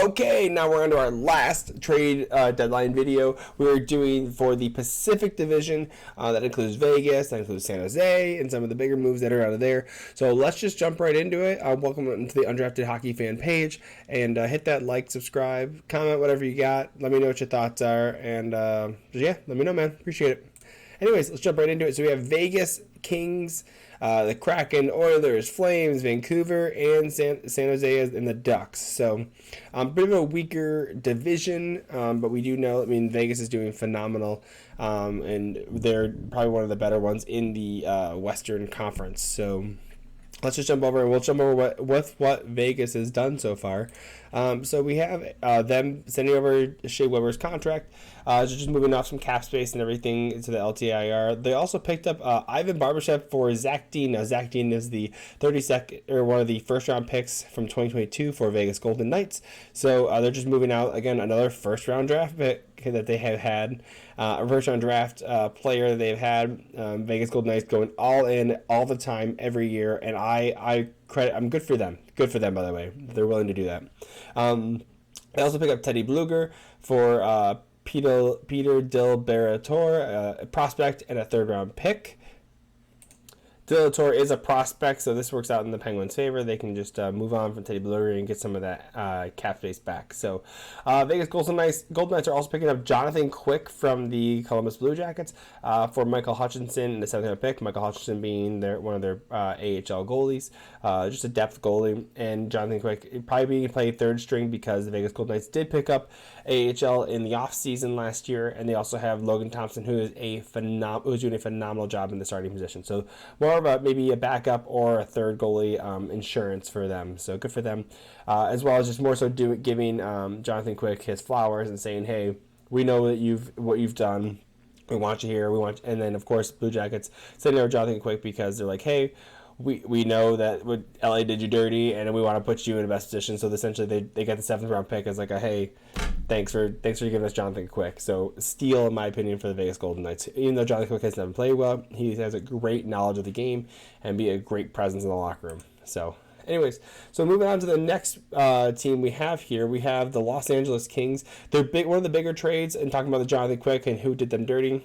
Okay, now we're on to our last trade deadline video. We're doing for the Pacific Division. That includes Vegas, that includes San Jose, and some of the bigger moves that are out of there. So let's just jump right into it. Welcome to the Undrafted Hockey fan page, and hit that like, subscribe, comment, whatever you got. Let me know what your thoughts are, and yeah, let me know, man. Appreciate it. Anyways, let's jump right into it. So we have Vegas, Kings, the Kraken, Oilers, Flames, Vancouver, and San Jose and the Ducks. So a bit of a weaker division, but we do know, Vegas is doing phenomenal, and they're probably one of the better ones in the Western Conference. So let's just jump over, and we'll jump over what Vegas has done so far. So we have them sending over Shea Weber's contract, just moving off some cap space and everything to the LTIR. They also picked up Ivan Barbashev for Zach Dean. Now, Zach Dean is the 32nd or one of the first-round picks from 2022 for Vegas Golden Knights. So they're just moving out, again, another first-round draft pick that they have had, a first-round draft player that they've had. Vegas Golden Knights going all in all the time every year, and I'm good for them. Good for them, by the way. They're willing to do that. They also pick up Teddy Bluger for Peter Dilberator, a prospect and a third-round pick. Dilberator is a prospect, so this works out in the Penguins' favor. They can just move on from Teddy Bluger and get some of that cap space back. So Vegas Golden Knights are also picking up Jonathan Quick from the Columbus Blue Jackets for Michael Hutchinson in the 7th-round pick. Michael Hutchinson being one of their AHL goalies, just a depth goalie, and Jonathan Quick probably being played third string because the Vegas Golden Knights did pick up AHL in the offseason last year, and they also have Logan Thompson, who is who's doing a phenomenal job in the starting position. So more of maybe a backup or a third goalie insurance for them. So good for them, as well as just more so giving Jonathan Quick his flowers and saying, hey, we know that what you've done. We want you here. And then of course Blue Jackets sending over Jonathan Quick because they're like, hey, we know that what LA did you dirty, and we want to put you in the best position. So essentially, they got the 7th-round pick as like a hey, thanks for giving us Jonathan Quick. So steal, in my opinion, for the Vegas Golden Knights. Even though Jonathan Quick has never played well, he has a great knowledge of the game and be a great presence in the locker room. So anyways, so moving on to the next team we have here, we have the Los Angeles Kings. They're one of the bigger trades, and talking about the Jonathan Quick and who did them dirty.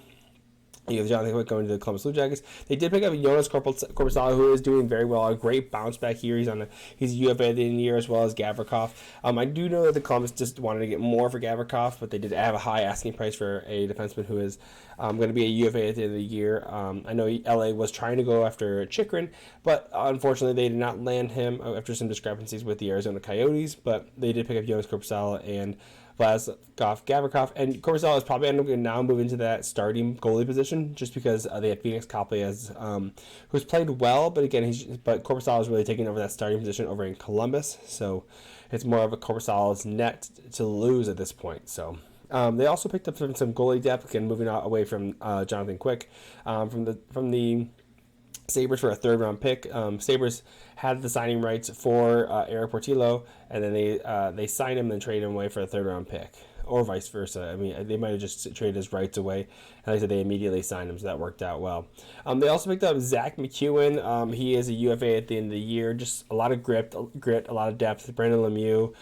You have Jonathan Quick going to the Columbus Blue Jackets. They did pick up Jonas Korpisalo, who is doing very well. A great bounce back here. He's a UFA at the end of the year, as well as Gavrikov. I do know that the Columbus just wanted to get more for Gavrikov, but they did have a high asking price for a defenseman who is going to be a UFA at the end of the year. I know LA was trying to go after Chychrun, but unfortunately they did not land him after some discrepancies with the Arizona Coyotes. But they did pick up Jonas Korpisalo and Vlasikov Gavrikov, and Korpisalo is probably going to now move into that starting goalie position just because they have Phoenix Copley who's played well, but again, Korpisalo is really taking over that starting position over in Columbus, so it's more of a Korpisalo's net to lose at this point. So they also picked up some goalie depth, again moving away from Jonathan Quick from the Sabres for a 3rd-round pick. Sabres had the signing rights for Eric Portillo, and then they signed him and traded him away for a 3rd-round pick, or vice versa. They might have just traded his rights away, and like I said, they immediately signed him, so that worked out well. They also picked up Zach McEwen. He is a UFA at the end of the year. Just a lot of grit, a lot of depth. Brandon Lemieux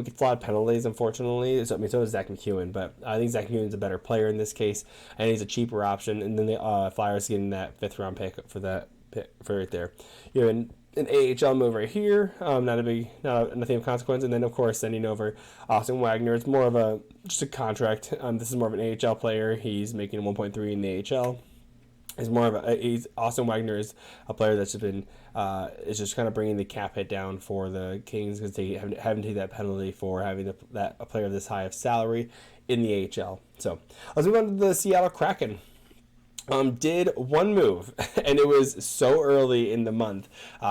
gets a lot of penalties, unfortunately. So does Zach McEwen, but I think Zach McEwen's a better player in this case, and he's a cheaper option. And then the Flyers getting that 5th-round pick for right there. You have an AHL move right here, nothing of consequence, and then of course sending over Austin Wagner. It's more of just a contract. This is more of an AHL player. He's making 1.3 in the AHL. Austin Wagner is a player that's been is just kind of bringing the cap hit down for the Kings because they haven't taken that penalty for having a player of this high of salary in the AHL. So let's move on to the Seattle Kraken. Did one move, and it was so early in the month.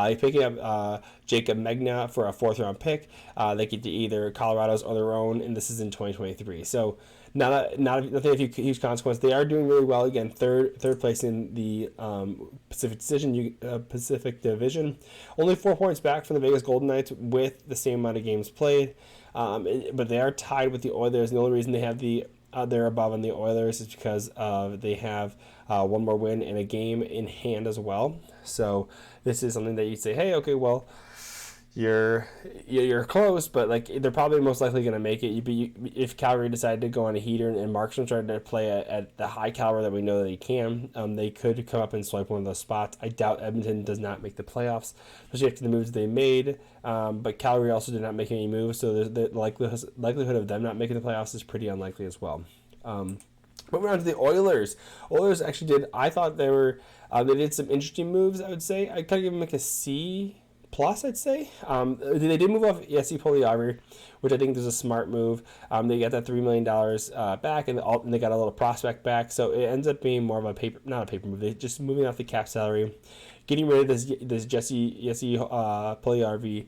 He's picking up Jacob Megna for a 4th-round pick. They get to either Colorado's or their own, and this is in 2023. So nothing of huge consequence. They are doing really well. Again, third place in the Pacific Division. Only 4 points back from the Vegas Golden Knights with the same amount of games played. But they are tied with the Oilers. And the only reason they have they're above on the Oilers is because they have one more win and a game in hand as well. So this is something that you'd say, hey, okay, well, you're close, but like they're probably most likely going to make it. If Calgary decided to go on a heater and Markstrom started to play at the high caliber that we know that he can, they could come up and swipe one of those spots. I doubt Edmonton does not make the playoffs, especially after the moves they made. But Calgary also did not make any moves, so the likelihood of them not making the playoffs is pretty unlikely as well. Moving on to the Oilers. Oilers actually did. I thought they did some interesting moves. I would say I kind of give them like a C plus, I'd say. They did move off Jesse Puljujärvi, which I think is a smart move. They got that $3 million back, and they got a little prospect back. So it ends up being more of not a paper move. They just moving off the cap salary, getting rid of this Jesse Puljujärvi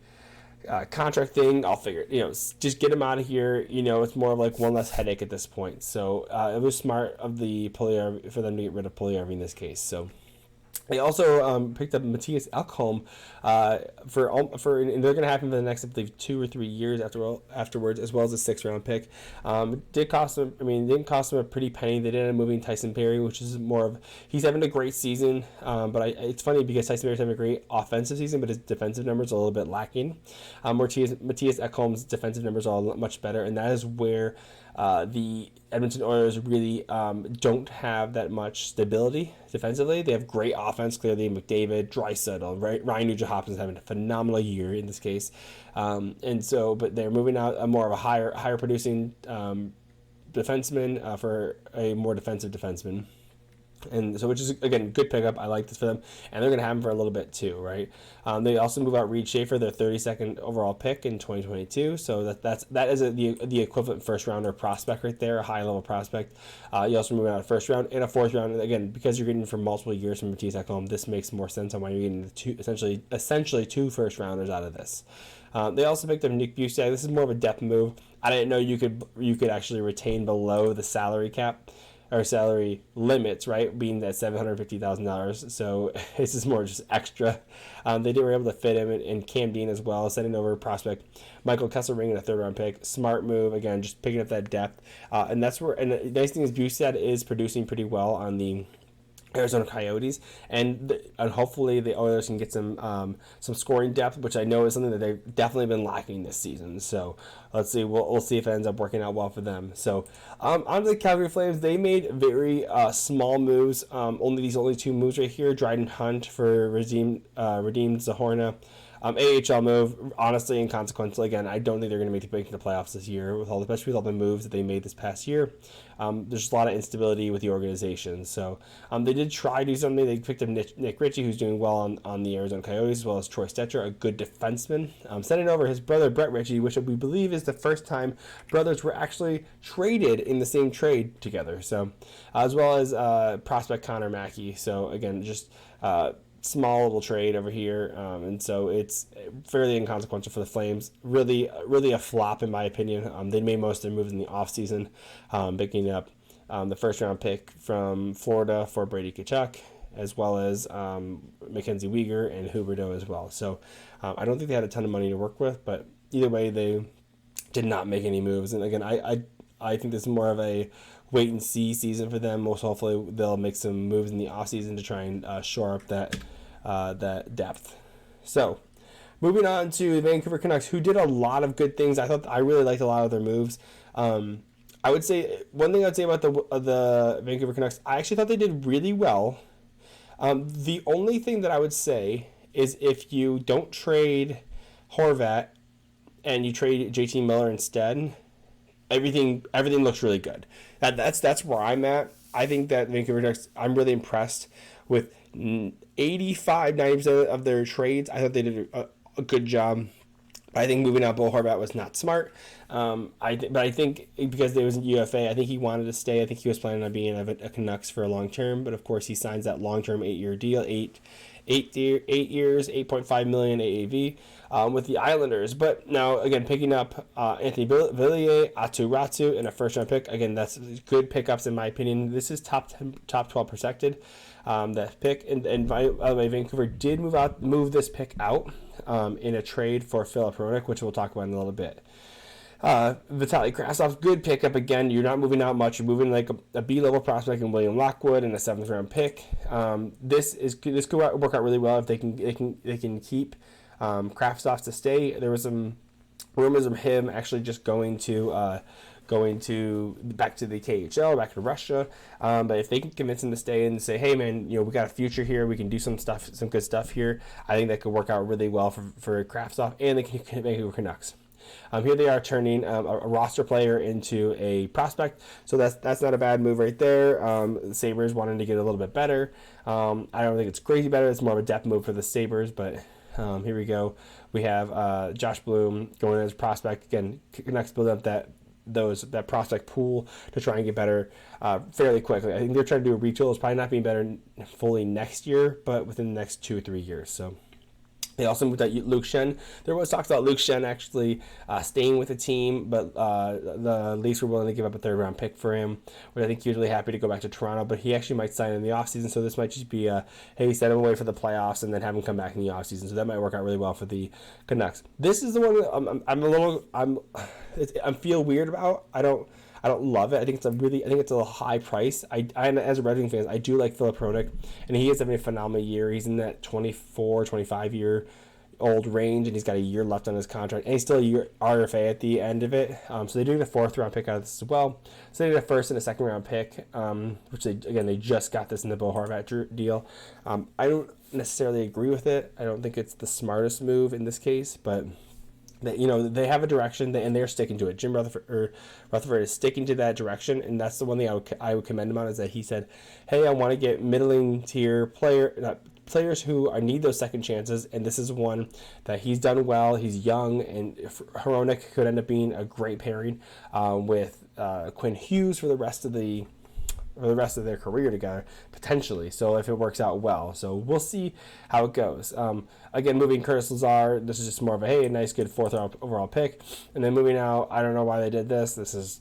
contract thing. I'll figure it. Just get him out of here. It's more of like one less headache at this point. So it was smart of the Puljujärvi for them to get rid of Puljujärvi in this case. So. They also picked up Matthias Ekholm and they're going to have him for the next, I believe, 2 or 3 years afterwards, as well as a 6th-round pick. Didn't cost them a pretty penny. They did end up moving Tyson Barrie, which is more of he's having a great season. But it's funny because Tyson Barrie's having a great offensive season, but his defensive numbers are a little bit lacking. Matthias Ekholm's defensive numbers are much better, and that is where the Edmonton Oilers really don't have that much stability defensively. They have great offense, clearly. McDavid, Draisaitl, Ryan Nugent-Hopkins having a phenomenal year in this case. But they're moving out a more of a higher producing defenseman for a more defensive defenseman. And so, which is, again, good pickup. I like this for them. And they're going to have him for a little bit too, right? They also move out Reed Schaefer, their 32nd overall pick in 2022. So that is the equivalent first-rounder prospect right there, a high-level prospect. You also move out a first round and a 4th round. And again, because you're getting for multiple years from Matthias Ekholm, this makes more sense on why you're getting essentially 2 first-rounders out of this. They also picked up Nick Buzak. This is more of a depth move. I didn't know you could actually retain below the salary cap. Or salary limits, right, being that $750,000. So this is more just extra. They were able to fit him in Cam Dean as well, sending over prospect Michael Kesselring in a 3rd-round pick. Smart move, again, just picking up that depth. And that's where. And the nice thing is Buzak is producing pretty well on the Arizona Coyotes, and hopefully the Oilers can get some scoring depth, which I know is something that they've definitely been lacking this season. So let's see, we'll see if it ends up working out well for them. So on to the Calgary Flames. They made very small moves. Only 2 moves right here. Dryden Hunt for redeemed Zahorna. AHL move, honestly inconsequential. Again, I don't think they're going to make the playoffs this year, especially with all the moves that they made this past year. There's just a lot of instability with the organization. So they did try to do something. They picked up Nick Ritchie, who's doing well on the Arizona Coyotes, as well as Troy Stecher, a good defenseman. Sending over his brother, Brett Ritchie, which we believe is the first time brothers were actually traded in the same trade together. So as well as prospect Connor Mackey. So again, just small little trade over here, and so it's fairly inconsequential for the Flames. Really a flop in my opinion. They made most of their moves in the offseason, picking up the 1st-round pick from Florida for Brady Tkachuk, as well as Mackenzie Weegar and Huberdeau as well. So I don't think they had a ton of money to work with, but either way, they did not make any moves. And again, I think this is more of a wait and see season for them. Most hopefully they'll make some moves in the offseason to try and shore up that depth. So moving on to the Vancouver Canucks, who did a lot of good things. I really liked a lot of their moves. I would say one thing I'd say about the Vancouver Canucks, I actually thought they did really well. The only thing that I would say is if you don't trade Horvat and you trade JT Miller instead, everything looks really good. That's where I'm at. I think that Vancouver Canucks, I'm really impressed with 85-90% of their trades. I thought they did a good job. I think moving out Bo Horvat was not smart. But I think because there was a UFA, I think he wanted to stay. I think he was planning on being a Canucks for a long term. But of course, he signs that long-term 8-year deal, 8 years, $8.5 million AAV with the Islanders. But now again, picking up Anthony Villiers, Atu Ratu, and a 1st-round pick. Again, that's good pickups in my opinion. This is top 12 protected. That pick, and by the way, Vancouver did move this pick out in a trade for Filip Hronek, which we'll talk about in a little bit. Vitaly Krasov, good pickup again. You're not moving out much. You're moving like a B-level prospect in William Lockwood and a 7th-round pick. This could work out really well if they can keep Kraftstoff to stay. There was some rumors of him actually just going to back to the KHL, back to Russia. But if they can convince him to stay and say, hey man, we got a future here, we can do some good stuff here, I think that could work out really well for Kraftstoff and the Vancouver Canucks. Here they are turning a roster player into a prospect, so that's not a bad move right there. The Sabres wanting to get a little bit better. I don't think it's crazy better. It's more of a depth move for the Sabres, but here we go. We have Josh Bloom going as a prospect. Again, Canucks build up that prospect pool to try and get better fairly quickly. I think they're trying to do a retool. It's probably not being better fully next year, but within the next 2 or 3 years. So they also moved out Luke Shen. There was talks about Luke Shen actually staying with the team, but the Leafs were willing to give up a third-round pick for him, which I think he was really happy to go back to Toronto, but he actually might sign in the offseason, so this might just be hey, set him away for the playoffs and then have him come back in the offseason, so that might work out really well for the Canucks. This is the one that I feel weird about. I don't love it. I think it's a high price. I as a Red Wing fan, I do like Filip Hronek, and he is having a phenomenal year. He's in that 24, 25 year old range, and he's got a year left on his contract, and he's still a year RFA at the end of it. So they do get a 4th round pick out of this as well. So they get a 1st and a 2nd round pick, which they just got this in the Bo Horvat deal. I don't necessarily agree with it. I don't think it's the smartest move in this case, but they have a direction and they're sticking to it. Jim Rutherford is sticking to that direction, and that's the one thing I would commend him on, is that he said, hey, I want to get middling tier players who need those second chances, and this is one that he's done well. He's young, and Hronek could end up being a great pairing with Quinn Hughes for the rest of their career together, potentially. So if it works out well, so we'll see how it goes. Again, moving Curtis Lazar, this is just more of a nice, good 4th overall pick. And then moving out, I don't know why they did this. It's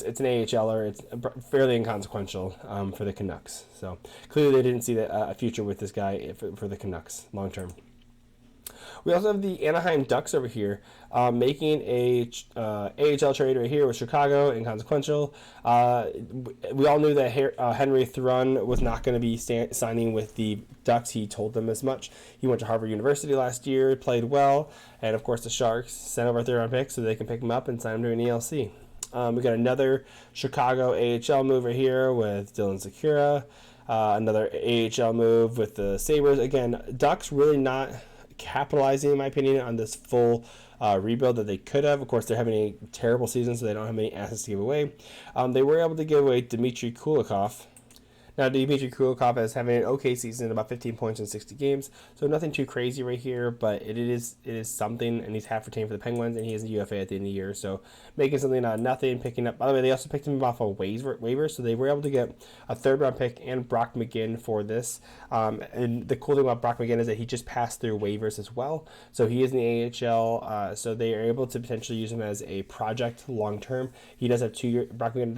an AHLer. It's fairly inconsequential for the Canucks. So clearly they didn't see a future with this guy for the Canucks long term. We also have the Anaheim Ducks over here making a AHL trade right here with Chicago, inconsequential. We all knew that Henry Thrun was not going to be signing with the Ducks. He told them as much. He went to Harvard University last year, played well, and of course the Sharks sent over a 3rd round pick so they can pick him up and sign him to an ELC. We got another Chicago AHL move right here with Dylan Sekura. Another AHL move with the Sabres. Again, Ducks really not capitalizing, in my opinion, on this full rebuild that they could have. Of course, they're having a terrible season, so they don't have many assets to give away. They were able to give away Dmitry Kulikov. Now, Dmitry Kulikov is having an okay season, about 15 points in 60 games, so nothing too crazy right here, but it is something, and he's half retained for the Penguins, and he is a UFA at the end of the year, so making something out of nothing, picking up. By the way, they also picked him off a waiver, so they were able to get a 3rd round pick and Brock McGinn for this. And the cool thing about Brock McGinn is that he just passed through waivers as well, so he is in the AHL, so they are able to potentially use him as a project long term. He does have 2 years. Brock McGinn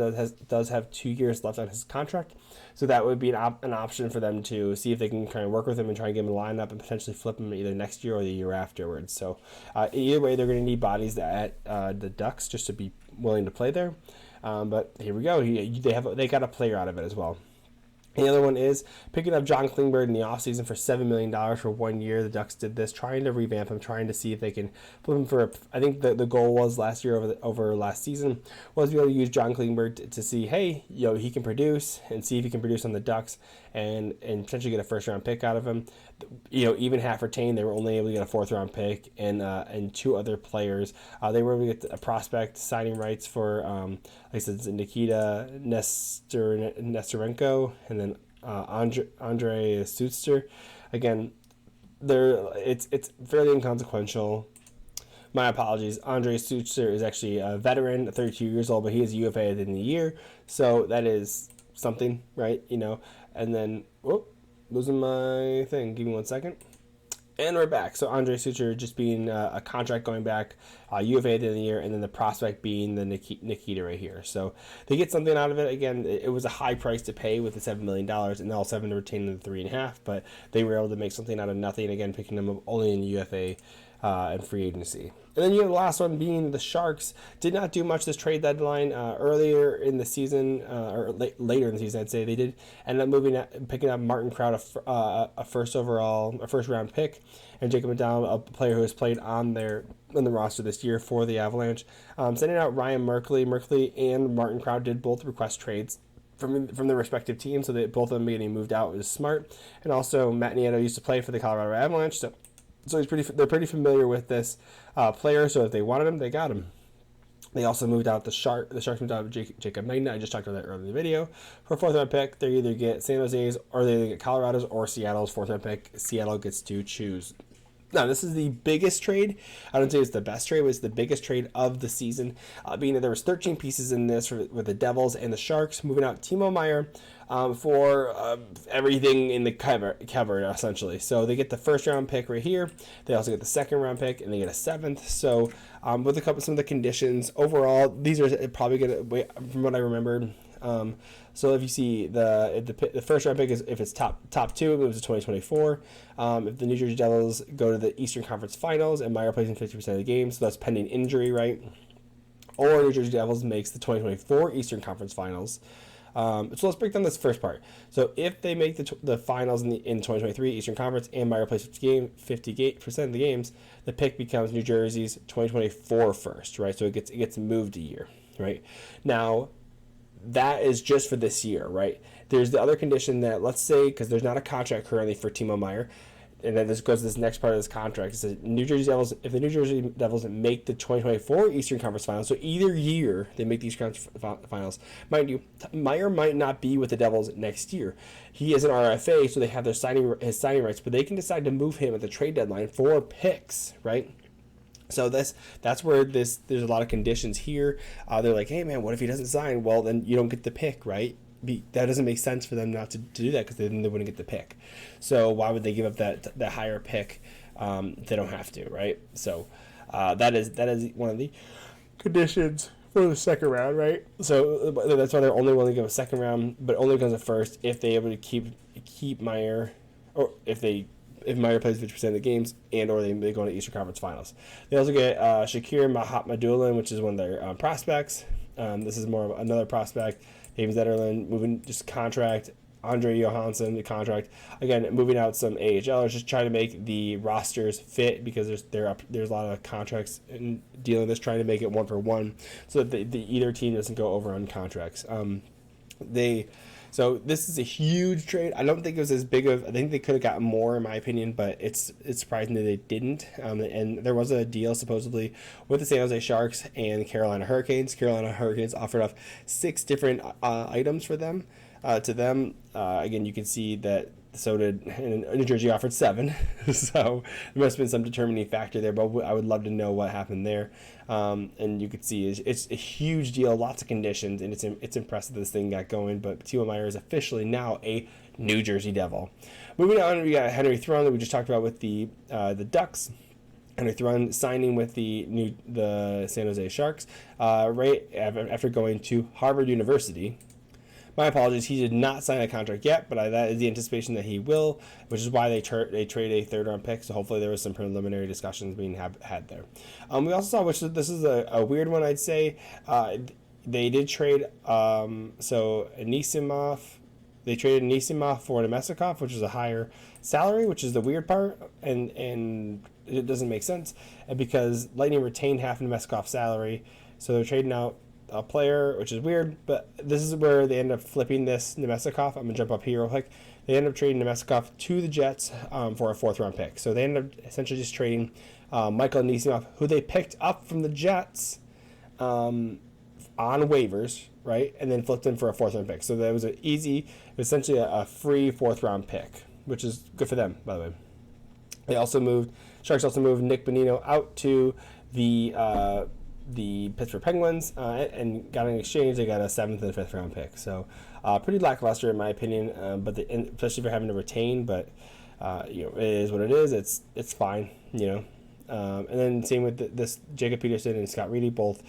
does have 2 years left on his contract. So that would be an option for them to see if they can kind of work with him and try and get him a lineup and potentially flip him either next year or the year afterwards. So either way, they're going to need bodies at the Ducks just to be willing to play there. But here we go. They got a player out of it as well. The other one is picking up John Klingberg in the offseason for $7 million for 1 year. The Ducks did this, trying to revamp him, trying to see if they can flip him for I think the goal was last year over last season was to be able to use John Klingberg to see, hey, he can produce, and see if he can produce on the Ducks and potentially get a 1st round pick out of him. Even half retained, they were only able to get a 4th round pick and 2 other players. They were able to get a prospect signing rights for, like I said, Nikita Nesterenko, and then Andre Sutster. Again, it's fairly inconsequential. My apologies. Andre Sutzer is actually a veteran, 32 years old, but he is UFA at the end of the year, so that is something, right? And then, losing my thing. Give me 1 second. And we're back. So Andre Sutzer just being a contract going back, UFA at the end of the year, and then the prospect being the Nikita right here. So they get something out of it. Again, it was a high price to pay with the $7 million, and all 7 to retain in the 3.5. But they were able to make something out of nothing. Again, picking them up only in UFA and free agency. And then you have the last one being the Sharks. Did not do much this trade deadline earlier in the season, or later in the season, I'd say. They did end up picking up Martin Kraut, a first round pick, and Jacob McDowell, a player who has played on the roster this year for the Avalanche. Sending out Ryan Merkley. Merkley and Martin Kraut did both request trades from their respective teams, so that both of them getting moved out was smart. And also, Matt Nieto used to play for the Colorado Avalanche, so they're pretty familiar with this player. So if they wanted him, they got him. They also moved out the Sharks moved out Jacob Magna. I just talked about that earlier in the video. For a 4th round pick, they either get San Jose's, or they either get Colorado's or Seattle's 4th round pick. Seattle gets to choose. Now, this is the biggest trade. I don't say it's the best trade, but it's the biggest trade of the season, being that there was 13 pieces in this with the Devils and the Sharks, moving out Timo Meier for everything in the cover, essentially. So they get the 1st round pick right here. They also get the 2nd round pick, and they get a 7th. So with some of the conditions, overall, these are probably going to, from what I remember, so if you see the 1st round pick is, if it's top 2, it moves to 2024. If the New Jersey Devils go to the Eastern Conference Finals and Meier plays in 50% of the games, so that's pending injury, right? Or New Jersey Devils makes the 2024 Eastern Conference Finals. So let's break down this first part. So if they make the finals in 2023 Eastern Conference and Meier plays 50% of the games, the pick becomes New Jersey's 2024 first, right? So it gets moved a year, right? Now, that is just for this year, right? There's the other condition that, let's say, because there's not a contract currently for Timo Meier, and then this goes to this next part of this contract. It says if the New Jersey Devils make the 2024 Eastern Conference Finals, so either year they make the Eastern Conference Finals, mind you, Meier might not be with the Devils next year. He is an RFA, so they have his signing rights, but they can decide to move him at the trade deadline for picks, right? So that's where there's a lot of conditions here. They're like, hey man, what if he doesn't sign? Well, then you don't get the pick, right? That doesn't make sense for them not to do that, because then they wouldn't get the pick. So why would they give up that higher pick? They don't have to, right? So that is one of the conditions for the 2nd round, right? So that's why they're only willing to give a 2nd round, but only becomes a first if they're able to keep Meier, or if Meier plays 50% of the games, and or they go into Eastern Conference Finals. They also get Shakir Mahatmadulin, which is one of their prospects. This is more of another prospect. David Zetterlund moving just contract. Andre Johansson, the contract. Again, moving out some AHLers, just trying to make the rosters fit, because there's a lot of contracts in dealing with this, trying to make it 1-for-1, so that either team doesn't go over on contracts. So this is a huge trade. I don't think it was as big of. I think they could have gotten more, in my opinion, but it's surprising that they didn't. And there was a deal supposedly with the San Jose Sharks and Carolina Hurricanes. Carolina Hurricanes offered up 6 different items for them. To them, again, you can see that. So did New Jersey offered 7, so there must have been some determining factor there. But I would love to know what happened there. And you could see it's a huge deal, lots of conditions, and it's impressive this thing got going. But Timo Meier is officially now a New Jersey Devil. Moving on, we got Henry Thrun that we just talked about with the Ducks. Henry Thrun signing with the San Jose Sharks right after going to Harvard University. My apologies, he did not sign a contract yet, but that is the anticipation that he will, which is why they trade a 3rd round pick. So hopefully there was some preliminary discussions being had there. We also saw, which this is a weird one, I'd say. They did trade Anisimov. They traded Anisimov for Nemestikov, which is a higher salary, which is the weird part, and it doesn't make sense, because Lightning retained half of Nemestikov's salary, so they're trading out a player, which is weird, but this is where they end up flipping this Nemestikov. I'm going to jump up here real quick. They end up trading Nemestikov to the Jets for a 4th round pick. So they end up essentially just trading Michael Anisimov, who they picked up from the Jets on waivers, right? And then flipped him for a 4th round pick. So that was essentially a free 4th round pick, which is good for them, by the way. Sharks also moved Nick Bonino out to the Pittsburgh Penguins, and got an exchange. They got a 7th and 5th round pick. So pretty lackluster in my opinion, but especially for having to retain. But it is what it is. It's fine, And then same with this Jacob Peterson and Scott Reedy, both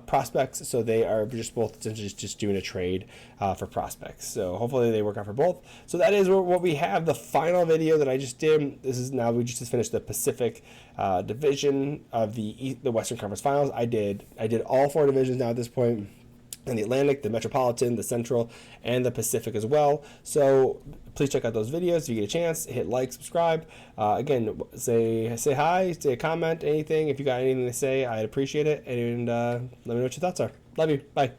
prospects. So they are just both essentially just doing a trade for prospects. So hopefully they work out for both. So that is what we have. The final video that I just did. This is now we just finished the Pacific division of the Western Conference Finals. I did all 4 divisions now at this point. And the Atlantic, the Metropolitan, the Central, and the Pacific as well. So please check out those videos if you get a chance. Hit like, subscribe. Again, say hi, say a comment, anything. If you got anything to say, I'd appreciate it. And let me know what your thoughts are. Love you. Bye.